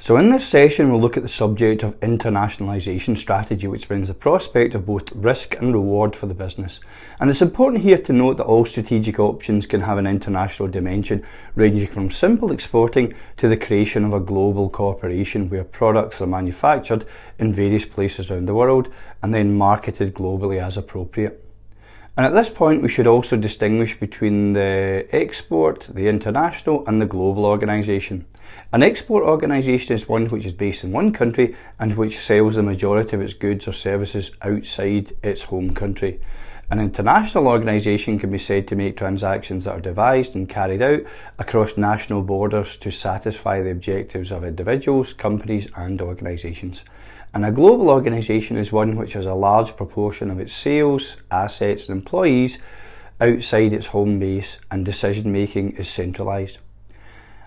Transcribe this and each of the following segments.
So in this session we'll look at the subject of internationalisation strategy, which brings the prospect of both risk and reward for the business. And it's important here to note that all strategic options can have an international dimension, ranging from simple exporting to the creation of a global corporation where products are manufactured in various places around the world and then marketed globally as appropriate. And at this point we should also distinguish between the export, the international and the global organisation. An export organisation is one which is based in one country and which sells the majority of its goods or services outside its home country. An international organisation can be said to make transactions that are devised and carried out across national borders to satisfy the objectives of individuals, companies and organisations. And a global organisation is one which has a large proportion of its sales, assets and employees outside its home base, and decision making is centralised.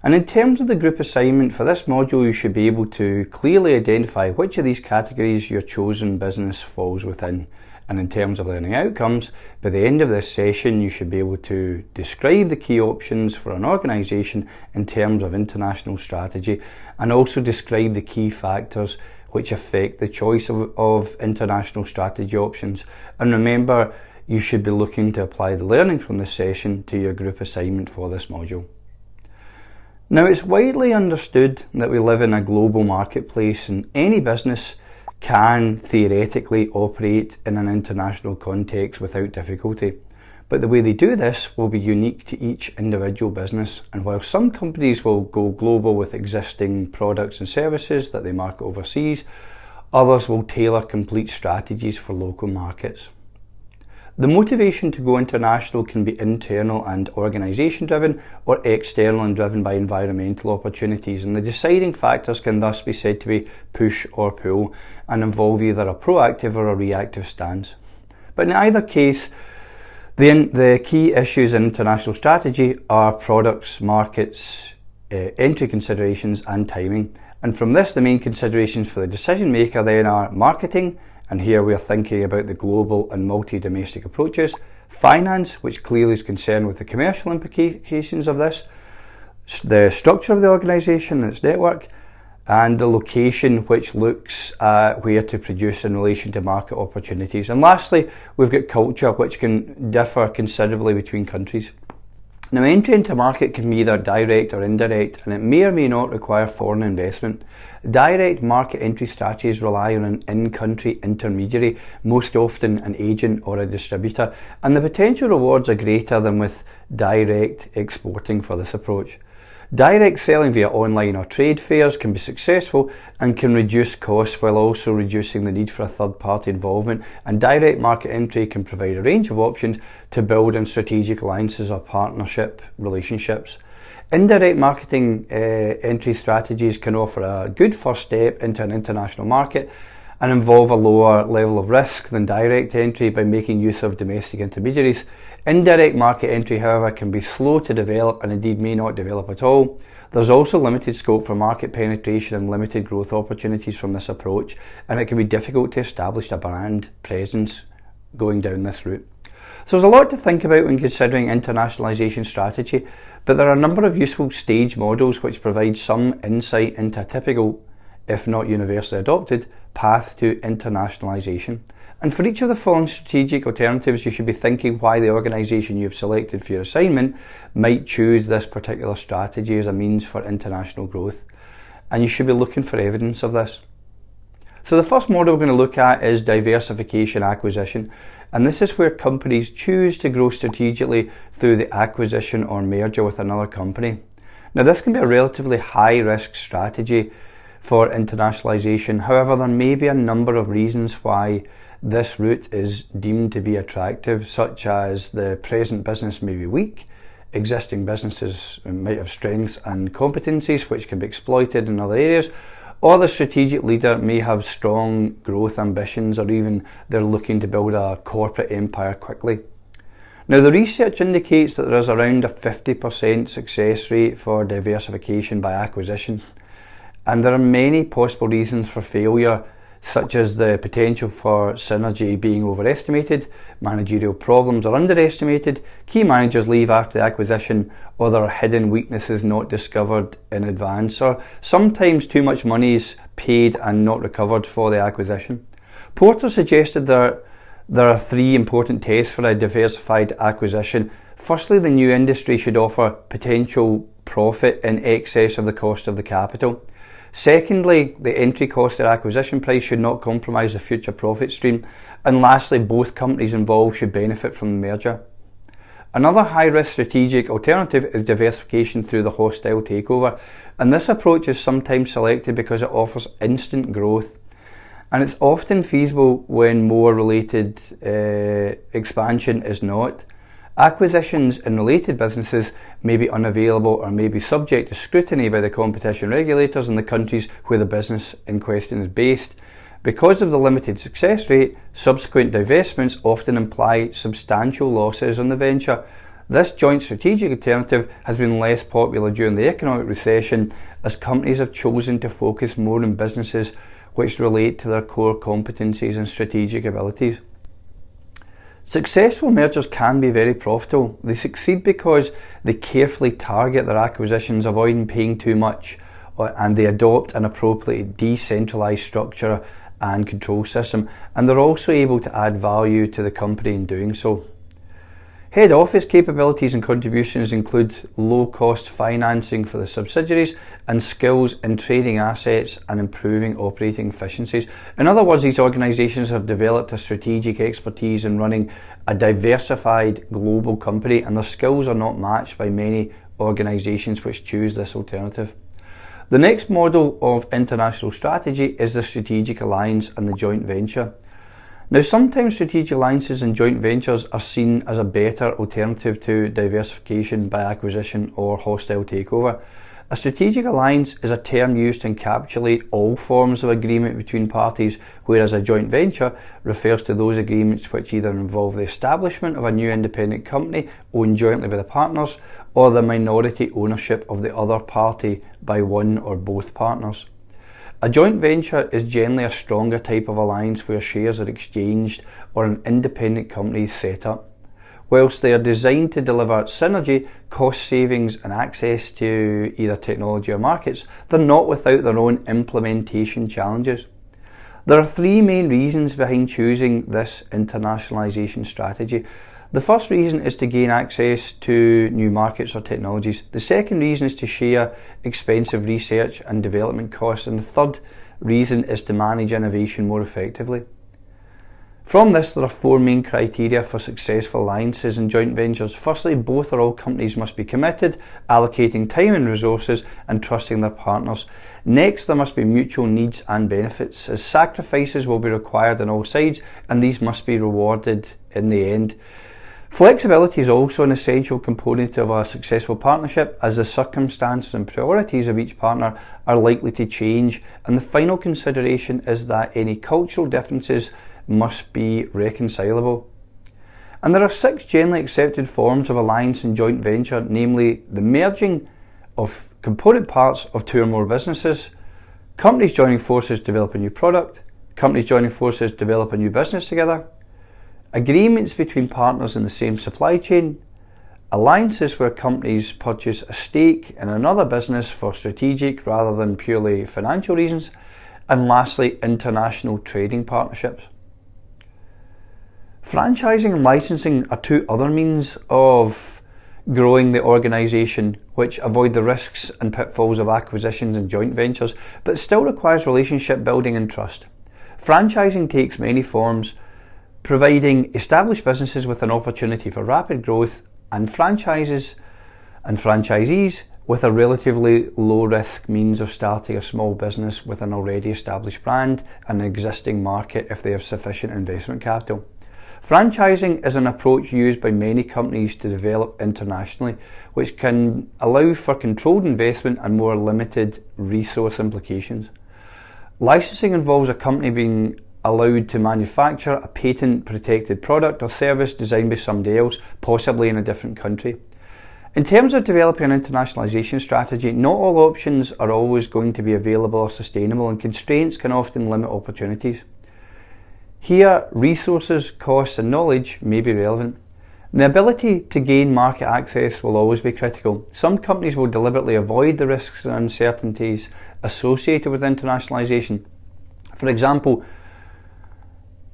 And in terms of the group assignment for this module, you should be able to clearly identify which of these categories your chosen business falls within. And in terms of learning outcomes, by the end of this session you should be able to describe the key options for an organisation in terms of international strategy, and also describe the key factors which affect the choice of international strategy options. And remember, you should be looking to apply the learning from this session to your group assignment for this module. Now, it's widely understood that we live in a global marketplace and any business can theoretically operate in an international context without difficulty. But the way they do this will be unique to each individual business, and while some companies will go global with existing products and services that they market overseas, others will tailor complete strategies for local markets. The motivation to go international can be internal and organisation driven, or external and driven by environmental opportunities, and the deciding factors can thus be said to be push or pull and involve either a proactive or a reactive stance. But in either case, the key issues in international strategy are products, markets, entry considerations and timing. And from this, the main considerations for the decision maker then are marketing, and here we are thinking about the global and multi-domestic approaches, finance, which clearly is concerned with the commercial implications of this, the structure of the organisation and its network, and the location, which looks at where to produce in relation to market opportunities. And lastly, we've got culture, which can differ considerably between countries. Now, entry into market can be either direct or indirect, and it may or may not require foreign investment. Direct market entry strategies rely on an in-country intermediary, most often an agent or a distributor, and the potential rewards are greater than with direct exporting for this approach. Direct selling via online or trade fairs can be successful and can reduce costs while also reducing the need for a third-party involvement, and direct market entry can provide a range of options to build in strategic alliances or partnership relationships. Indirect marketing entry strategies can offer a good first step into an international market and involve a lower level of risk than direct entry by making use of domestic intermediaries. Indirect market entry, however, can be slow to develop and indeed may not develop at all. There's also limited scope for market penetration and limited growth opportunities from this approach, and it can be difficult to establish a brand presence going down this route. So there's a lot to think about when considering internationalisation strategy, but there are a number of useful stage models which provide some insight into a typical, if not universally adopted, path to internationalisation. And for each of the following strategic alternatives, you should be thinking why the organisation you've selected for your assignment might choose this particular strategy as a means for international growth. And you should be looking for evidence of this. So the first model we're going to look at is diversification acquisition. And this is where companies choose to grow strategically through the acquisition or merger with another company. Now, this can be a relatively high risk strategy for internationalisation. However, there may be a number of reasons why this route is deemed to be attractive, such as the present business may be weak, existing businesses might have strengths and competencies which can be exploited in other areas, or the strategic leader may have strong growth ambitions, or even they're looking to build a corporate empire quickly. Now, the research indicates that there is around a 50% success rate for diversification by acquisition, and there are many possible reasons for failure such as the potential for synergy being overestimated, managerial problems are underestimated, key managers leave after the acquisition, or there are hidden weaknesses not discovered in advance, or sometimes too much money is paid and not recovered for the acquisition. Porter suggested there are three important tests for a diversified acquisition. Firstly, the new industry should offer potential profit in excess of the cost of the capital. Secondly, the entry cost or acquisition price should not compromise the future profit stream. And lastly, both companies involved should benefit from the merger. Another high-risk strategic alternative is diversification through the hostile takeover. And this approach is sometimes selected because it offers instant growth. And it's often feasible when more related expansion is not. Acquisitions in related businesses may be unavailable or may be subject to scrutiny by the competition regulators in the countries where the business in question is based. Because of the limited success rate, subsequent divestments often imply substantial losses on the venture. This joint strategic alternative has been less popular during the economic recession, as companies have chosen to focus more on businesses which relate to their core competencies and strategic abilities. Successful mergers can be very profitable. They succeed because they carefully target their acquisitions, avoiding paying too much, and they adopt an appropriately decentralised structure and control system, and they're also able to add value to the company in doing so. Head office capabilities and contributions include low-cost financing for the subsidiaries and skills in trading assets and improving operating efficiencies. In other words, these organisations have developed a strategic expertise in running a diversified global company, and their skills are not matched by many organisations which choose this alternative. The next model of international strategy is the strategic alliance and the joint venture. Now, sometimes strategic alliances and joint ventures are seen as a better alternative to diversification by acquisition or hostile takeover. A strategic alliance is a term used to encapsulate all forms of agreement between parties, whereas a joint venture refers to those agreements which either involve the establishment of a new independent company owned jointly by the partners, or the minority ownership of the other party by one or both partners. A joint venture is generally a stronger type of alliance where shares are exchanged or an independent company is set up. Whilst they are designed to deliver synergy, cost savings and access to either technology or markets, they're not without their own implementation challenges. There are three main reasons behind choosing this internationalisation strategy. The first reason is to gain access to new markets or technologies. The second reason is to share expensive research and development costs. And the third reason is to manage innovation more effectively. From this, there are four main criteria for successful alliances and joint ventures. Firstly, both or all companies must be committed, allocating time and resources, and trusting their partners. Next, there must be mutual needs and benefits, as sacrifices will be required on all sides, and these must be rewarded in the end. Flexibility is also an essential component of a successful partnership, as the circumstances and priorities of each partner are likely to change, and the final consideration is that any cultural differences must be reconcilable. And there are 6 generally accepted forms of alliance and joint venture, namely the merging of component parts of 2 or more businesses, companies joining forces to develop a new product, companies joining forces to develop a new business together, agreements between partners in the same supply chain, alliances where companies purchase a stake in another business for strategic rather than purely financial reasons, and lastly, international trading partnerships. Franchising and licensing are 2 other means of growing the organisation which avoid the risks and pitfalls of acquisitions and joint ventures, but still requires relationship building and trust. Franchising takes many forms, providing established businesses with an opportunity for rapid growth, and franchises and franchisees with a relatively low-risk means of starting a small business with an already established brand and an existing market if they have sufficient investment capital. Franchising is an approach used by many companies to develop internationally, which can allow for controlled investment and more limited resource implications. Licensing involves a company being allowed to manufacture a patent-protected product or service designed by somebody else, possibly in a different country. In terms of developing an internationalisation strategy, not all options are always going to be available or sustainable, and constraints can often limit opportunities. Here, resources, costs and knowledge may be relevant. The ability to gain market access will always be critical. Some companies will deliberately avoid the risks and uncertainties associated with internationalisation. For example,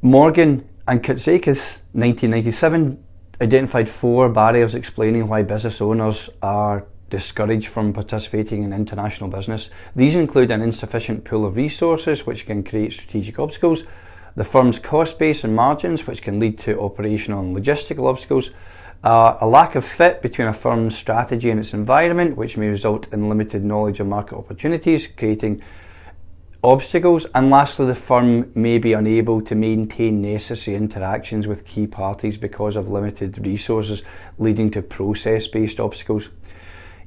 Morgan and Koutsikis, 1997, identified 4 barriers explaining why business owners are discouraged from participating in international business. These include an insufficient pool of resources, which can create strategic obstacles, the firm's cost base and margins, which can lead to operational and logistical obstacles, a lack of fit between a firm's strategy and its environment, which may result in limited knowledge of market opportunities, creating obstacles, and lastly, the firm may be unable to maintain necessary interactions with key parties because of limited resources, leading to process-based obstacles.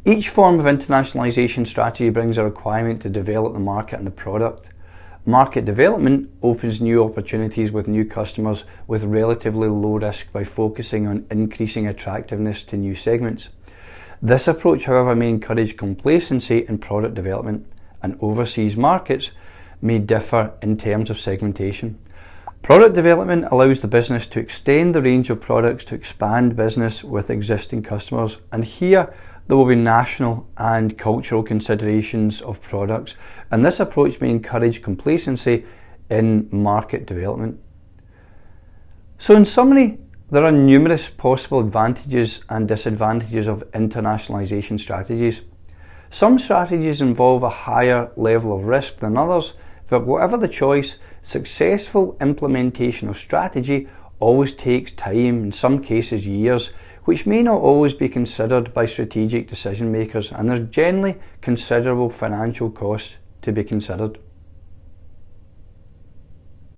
Each form of internationalisation strategy brings a requirement to develop the market and the product. Market development opens new opportunities with new customers with relatively low risk by focusing on increasing attractiveness to new segments. This approach, however, may encourage complacency in product development, and overseas markets may differ in terms of segmentation. Product development allows the business to extend the range of products to expand business with existing customers, and here there will be national and cultural considerations of products, and this approach may encourage complacency in market development. So in summary, there are numerous possible advantages and disadvantages of internationalisation strategies. Some strategies involve a higher level of risk than others, but whatever the choice, successful implementation of strategy always takes time, in some cases years, which may not always be considered by strategic decision makers, and there's generally considerable financial costs to be considered.